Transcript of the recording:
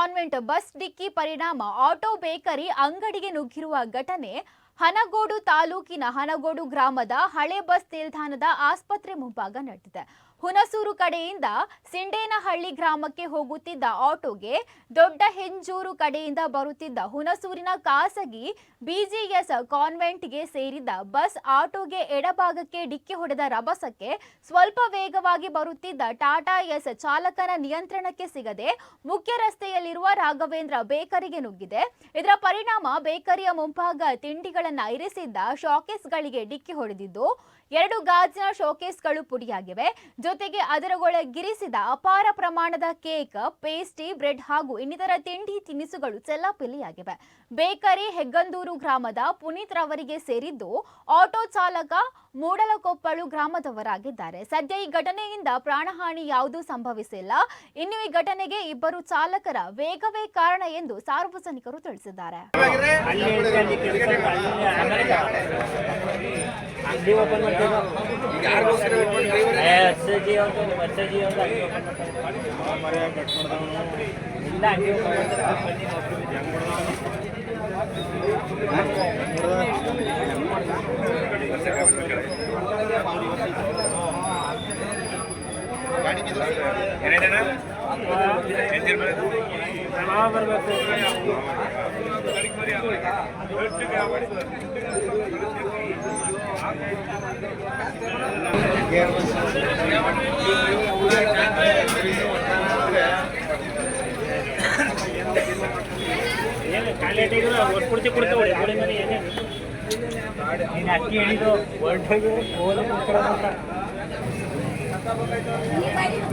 Convent bus ಡಿಕ್ಕಿ ಪರಿಣಾಮ auto bakery ಅಂಗಡಿಗೆ ನುಗ್ಗಿರುವ ಘಟನೆ ಹನಗೋಡು ತಾಲೂಕಿನ ಹನಗೋಡು ಗ್ರಾಮದ ಹಳೆ ಬಸ್ ನಿಲ್ದಾಣದ ಆಸ್ಪತ್ರೆ ಮುಂಭಾಗ ನಡೆದಿದೆ. ಹುಣಸೂರು ಕಡೆಯಿಂದ ಸಿಂಡೇನಹಳ್ಳಿ ಗ್ರಾಮಕ್ಕೆ ಹೋಗುತ್ತಿದ್ದ ಆಟೋಗೆ ದೊಡ್ಡ ಹೆಂಜೂರು ಕಡೆಯಿಂದ ಬರುತ್ತಿದ್ದ ಹುಣಸೂರಿನ ಖಾಸಗಿ ಬಿಜಿಎಸ್ ಕಾನ್ವೆಂಟ್ಗೆ ಸೇರಿದ ಬಸ್ ಆಟೋಗೆ ಎಡಭಾಗಕ್ಕೆ ಡಿಕ್ಕಿ ಹೊಡೆದ ರಭಸಕ್ಕೆ ಸ್ವಲ್ಪ ವೇಗವಾಗಿ ಬರುತ್ತಿದ್ದ ಟಾಟಾ ಎಸ್ ಚಾಲಕನ ನಿಯಂತ್ರಣಕ್ಕೆ ಸಿಗದೆ ಮುಖ್ಯ ರಸ್ತೆಯಲ್ಲಿರುವ ರಾಘವೇಂದ್ರ ಬೇಕರಿಗೆ ನುಗ್ಗಿದೆ. ಇದರ ಪರಿಣಾಮ ಬೇಕರಿಯ ಮುಂಭಾಗ ತಿಂಡಿಗಳನ್ನು ಇರಿಸಿದ್ದ ಶೋಕೇಸ್ಗಳಿಗೆ ಡಿಕ್ಕಿ ಹೊಡೆದಿದ್ದು 2 ಗಾಜಿನ ಶೋಕೇಸ್ಗಳು ಪುಡಿಯಾಗಿವೆ. ಜೊತೆಗೆ ಅದರೊಳಗಿರಿಸಿದ ಅಪಾರ ಪ್ರಮಾಣದ ಕೇಕ್, ಪೇಸ್ಟ್ರಿ, ಬ್ರೆಡ್ ಹಾಗೂ ಇನ್ನಿತರ ತಿಂಡಿ ತಿನಿಸುಗಳು ಚೆಲ್ಲಾಪಿಲ್ಲಿಯಾಗಿವೆ. ಬೇಕರಿ ಹೆಗ್ಗಂದೂರು ಗ್ರಾಮದ ಪುನೀತ್ ರವರಿಗೆ ಸೇರಿದ್ದು. ಆಟೋ ಚಾಲಕ ಮೂಡಲಕೊಪ್ಪಳು ಗ್ರಾಮದವರಾಗಿದ್ದಾರೆ. ಸದ್ಯ ಈ ಘಟನೆಯಿಂದ ಪ್ರಾಣಹಾನಿ ಯಾವುದೂ ಸಂಭವಿಸಿಲ್ಲ. ಇನ್ನು ಈ ಘಟನೆಗೆ ಇಬ್ಬರು ಚಾಲಕರ ವೇಗವೇ ಕಾರಣ ಎಂದು ಸಾರ್ವಜನಿಕರು ತಿಳಿಸಿದ್ದಾರೆ. ಅಂಗಡಿ ಓಪನ್ ಮಾಡ್ತೀವಿ ಇಲ್ಲ ಅಂಗಡಿ ಬರಬೇಕು. ಏನು ಖಾಲಿ ಒಟ್ಟು ಕೊಡ್ತೇವೆ ಏನೇನು ನೀನು ಅಕ್ಕಿ ಹೇಳಿದ್ದು ಹೊರಟೋಗಿ